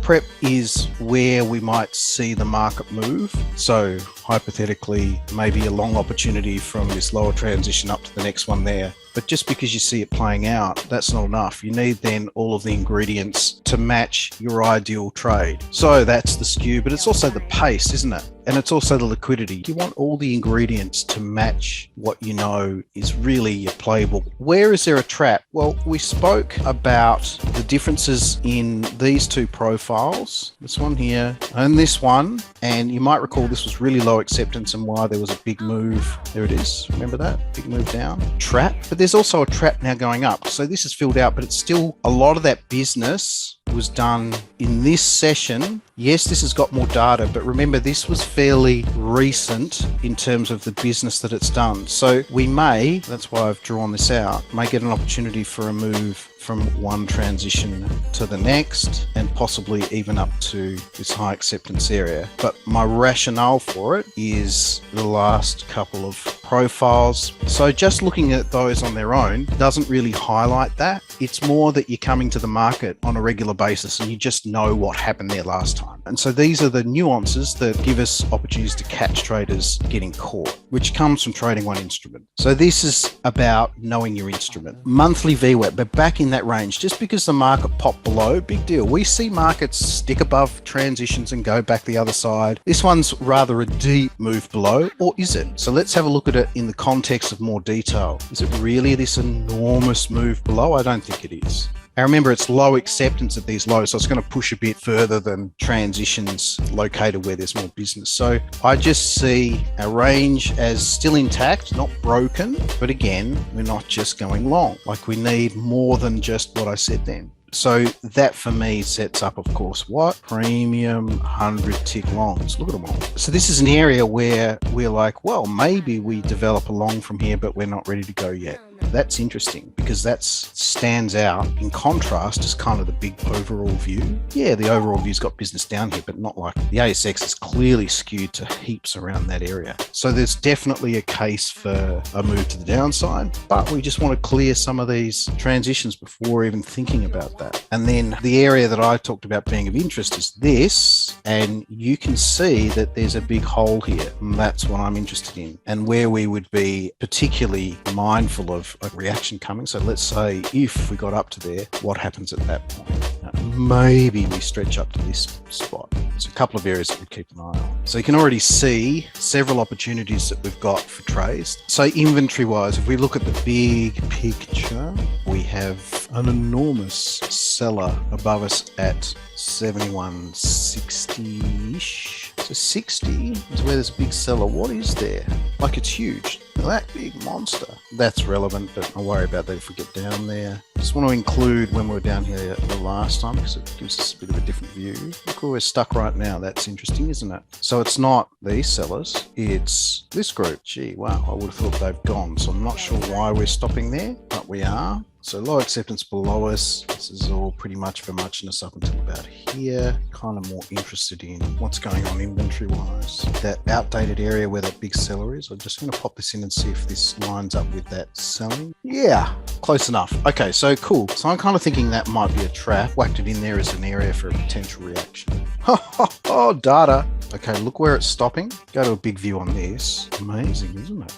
Prep is where we might see the market move. So hypothetically, maybe a long opportunity from this lower transition up to the next one there. But just because you see it playing out, that's not enough. You need then all of the ingredients to match your ideal trade. So that's the skew, but it's also the pace, isn't it? And it's also the liquidity. You want all the ingredients to match what you know is really your playbook. Where is there a trap? Well, we spoke about the differences in these two profiles, this one here and this one. And you might recall this was really low acceptance and why there was a big move. There it is. Remember that? Big move down. Trap. But there's also a trap now going up. So this is filled out, but it's still a lot of that business was done in this session. Yes, this has got more data, but remember this was fairly recent in terms of the business that it's done. So we may, that's why I've drawn this out, may get an opportunity for a move from one transition to the next and possibly even up to this high acceptance area. But my rationale for it is the last couple of profiles. So just looking at those on their own doesn't really highlight that. It's more that you're coming to the market on a regular basis and you just know what happened there last time. And so these are the nuances that give us opportunities to catch traders getting caught, which comes from trading one instrument. So this is about knowing your instrument. Monthly VWAP, but back in that range, just because the market popped below, big deal. We see markets stick above transitions and go back the other side. This one's rather a deep move below, or is it? So let's have a look at it in the context of more detail. Is it really this enormous move below? I don't think it is. Now remember, it's low acceptance at these lows, so it's going to push a bit further than transitions located where there's more business. So I just see our range as still intact, not broken, but again, we're not just going long. Like we need more than just what I said then. So that for me sets up, of course, what? Premium 100 tick longs. Look at them all. So this is an area where we're like, well, maybe we develop a long from here, but we're not ready to go yet. That's interesting because that stands out in contrast as kind of the big overall view. Yeah, the overall view's got business down here, but not like the ASX is clearly skewed to heaps around that area. So there's definitely a case for a move to the downside, but we just want to clear some of these transitions before even thinking about that. And then the area that I talked about being of interest is this, and you can see that there's a big hole here, and that's what I'm interested in, and where we would be particularly mindful of a reaction coming. So let's say if we got up to there, what happens at that point? Now, maybe we stretch up to this spot. There's a couple of areas that we keep an eye on. So you can already see several opportunities that we've got for trades. So inventory wise, if we look at the big picture, we have an enormous seller above us at 71.60-ish. So 60 is where there's a big seller. What is there? Like it's huge. That big monster. That's relevant, but I'll worry about that if we get down there. Just want to include when we were down here the last time because it gives us a bit of a different view. Look where we're stuck right now. That's interesting, isn't it? So it's not these sellers, it's this group. Gee, wow, I would have thought they've gone. So I'm not sure why we're stopping there, but we are. So low acceptance below us. This is all pretty much for muchness up until about here. Kind of more interested in what's going on inventory wise. That outdated area where that big seller is. I'm just going to pop this in and see if this lines up with that selling. Yeah, close enough. Okay, so cool. So I'm kind of thinking that might be a trap. Whacked it in there as an area for a potential reaction. Oh, data. Okay, look where it's stopping. Go to a big view on this. Amazing, isn't it?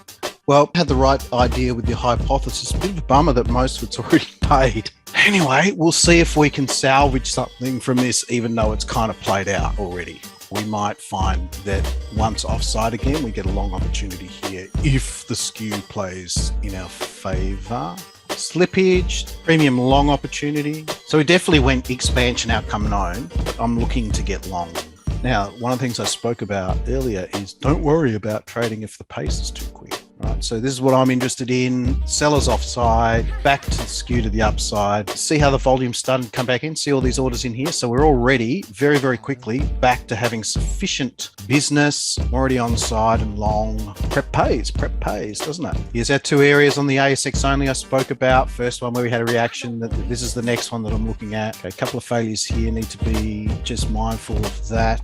Well, had the right idea with your hypothesis. A bit of a bummer that most of it's already paid. Anyway, we'll see if we can salvage something from this, even though it's kind of played out already. We might find that once offside again, we get a long opportunity here if the skew plays in our favor. Slippage, premium long opportunity. So we definitely went expansion outcome known, but I'm looking to get long. Now, one of the things I spoke about earlier is don't worry about trading if the pace is too quick. Right, so this is what I'm interested in. Sellers offside, back to the skew to the upside. See how the volume's starting to come back in. See all these orders in here. So we're already very, very quickly back to having sufficient business. Already on side and long. Prep pays, doesn't it? Here's our two areas on the ASX only I spoke about. First one where we had a reaction. This is the next one that I'm looking at. Okay, a couple of failures here. Need to be just mindful of that.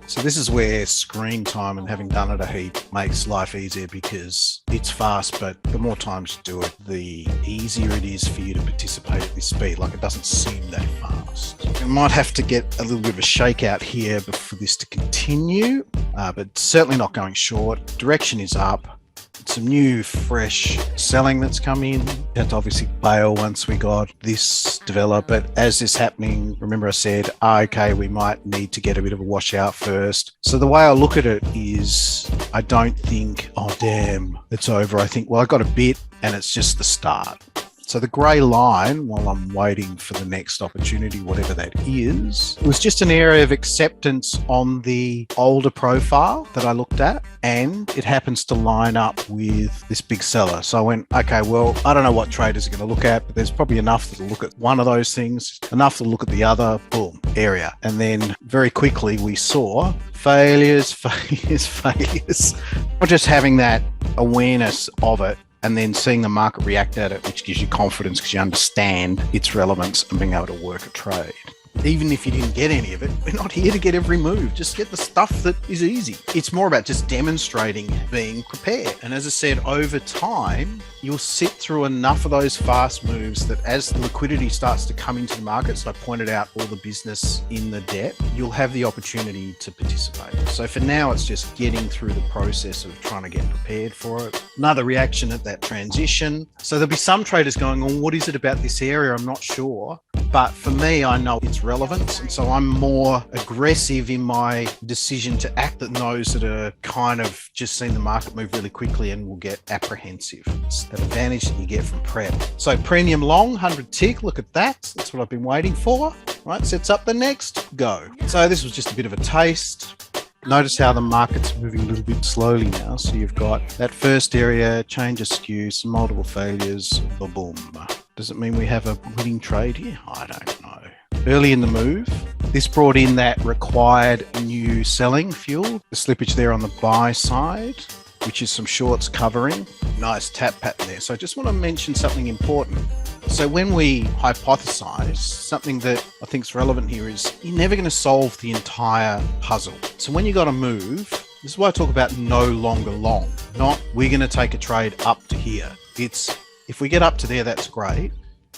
So this is where screen time and having done it a heap makes life easier, because it's fast, but the more times you do it, the easier it is for you to participate at this speed. Like, it doesn't seem that fast. We might have to get a little bit of a shakeout here for this to continue, but certainly not going short. Direction is up. Some new fresh selling that's come in. Had to obviously bail once we got this developed, but as this happening, remember I said, okay, we might need to get a bit of a washout first. So the way I look at it is, I don't think, oh damn, it's over. I think, well, I got a bit and it's just the start. So the grey line, while I'm waiting for the next opportunity, whatever that is, it was just an area of acceptance on the older profile that I looked at, and it happens to line up with this big seller. So I went, okay, well, I don't know what traders are going to look at, but there's probably enough to look at one of those things, enough to look at the other, boom, area. And then very quickly we saw failures, failures, failures. Not just having that awareness of it, and then seeing the market react at it, which gives you confidence because you understand its relevance and being able to work a trade. Even if you didn't get any of it, we're not here to get every move. Just get the stuff that is easy. It's more about just demonstrating being prepared. And as I said, over time, you'll sit through enough of those fast moves that as the liquidity starts to come into the market, so I pointed out all the business in the debt, you'll have the opportunity to participate. So for now, it's just getting through the process of trying to get prepared for it. Another reaction at that transition. So there'll be some traders going, well, what is it about this area? I'm not sure. But for me, I know its relevance. And so I'm more aggressive in my decision to act at those that are kind of just seeing the market move really quickly and will get apprehensive. It's that advantage that you get from prep. So premium long, 100 tick, look at that. That's what I've been waiting for. Right, sets up the next, go. So this was just a bit of a taste. Notice how the market's moving a little bit slowly now. So you've got that first area, change of skew, some multiple failures, boom. Does it mean we have a winning trade here? I don't know. Early in the move, this brought in that required new selling fuel. The slippage there on the buy side, which is some shorts covering. Nice tap pattern there. So I just want to mention something important. So when we hypothesize, something that I think is relevant here is you're never going to solve the entire puzzle. So when you got to move, this is why I talk about no longer long, not we're going to take a trade up to here. It's if we get up to there, that's great,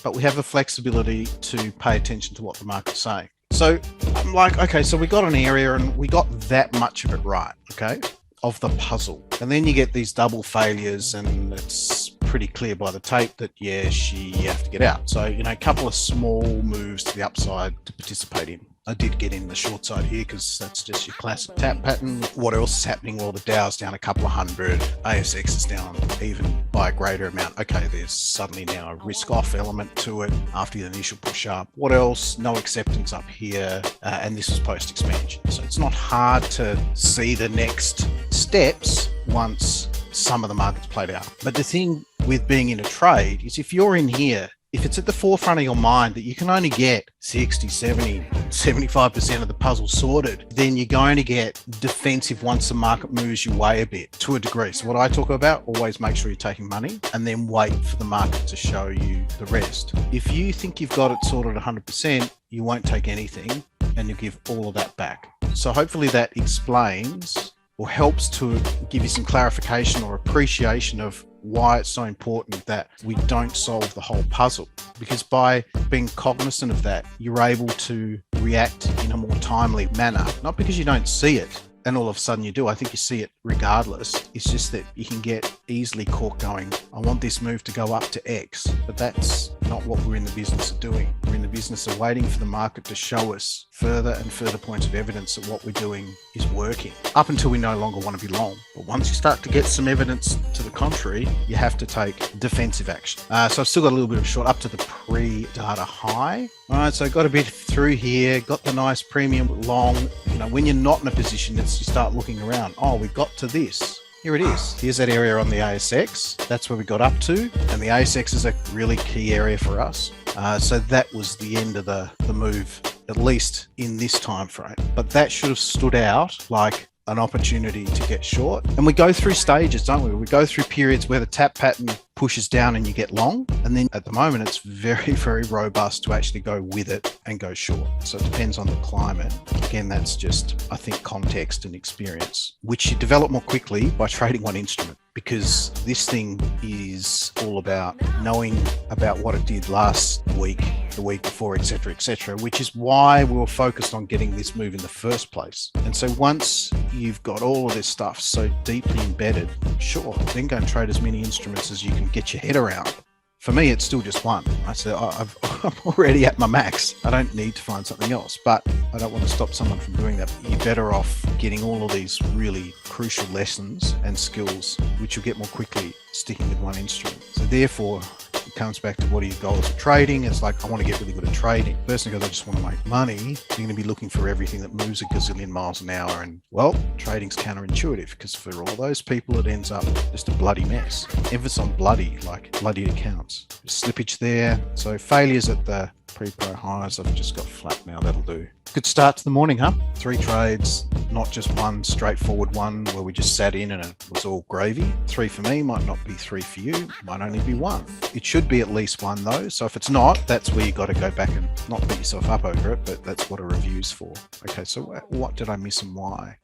but we have the flexibility to pay attention to what the market's saying. So I'm like, okay, so we got an area and we got that much of it right, okay, of the puzzle. And then you get these double failures and it's pretty clear by the tape that, yes, you have to get out. So, you know, a couple of small moves to the upside to participate in. I did get in the short side here because that's just your classic tap pattern. What else is happening? Well, the Dow's down a couple of hundred. ASX is down even by a greater amount. Okay, there's suddenly now a risk-off element to it after the initial push up. What else? No acceptance up here. And this is post-expansion. So it's not hard to see the next steps once some of the market's played out. But the thing with being in a trade is if you're in here, if it's at the forefront of your mind that you can only get 60, 70, 75% of the puzzle sorted, then you're going to get defensive once the market moves your way a bit to a degree. So what I talk about, always make sure you're taking money and then wait for the market to show you the rest. If you think you've got it sorted 100%, you won't take anything and you give all of that back. So hopefully that explains or helps to give you some clarification or appreciation of why it's so important that we don't solve the whole puzzle. Because by being cognizant of that, you're able to react in a more timely manner. Not because you don't see it and all of a sudden you do. I think you see it regardless. It's just that you can get easily caught going, I want this move to go up to X, but that's not what we're in the business of doing. We're in the business of waiting for the market to show us further and further points of evidence that what we're doing is working, up until we no longer want to be long. But once you start to get some evidence to the contrary, you have to take defensive action. So I've still got a little bit of short up to the pre-data high. All right, so got a bit through here, got the nice premium long. You know, when you're not in a position, you start looking around. Oh, we got to this. Here it is. Here's that area on the ASX. That's where we got up to. And the ASX is a really key area for us. So that was the end of the move, at least in this time frame. But that should have stood out like an opportunity to get short. And we go through stages, don't we? We go through periods where the tap pattern pushes down and you get long. And then at the moment, it's very, very robust to actually go with it and go short. So it depends on the climate. Again, that's just, I think, context and experience, which you develop more quickly by trading one instrument, because this thing is all about knowing about what it did last week, the week before, etc., which is why we were focused on getting this move in the first place. And so once you've got all of this stuff so deeply embedded, sure, then go and trade as many instruments as you can get your head around. For me, it's still just one. I said, I'm already at my max. I don't need to find something else, but I don't want to stop someone from doing that. You're better off getting all of these really crucial lessons and skills, which you'll get more quickly sticking with one instrument. So therefore, it comes back to what are your goals of trading. It's like, I want to get really good at trading. Personally, because I just want to make money, you're going to be looking for everything that moves a gazillion miles an hour. And well, trading's counterintuitive, because for all those people, it ends up just a bloody mess. Emphasis on bloody, like bloody accounts. Slippage there. So failures at the pre-pro highs, I've just got flat now. That'll do. Good start to the morning, huh? 3 trades, not just one straightforward one where we just sat in and it was all gravy. 3 for me, might not be 3 for you, might only be 1. It should be at least 1 though. So if it's not, that's where you got to go back and not beat yourself up over it, but that's what a review's for. Okay, so what did I miss and why?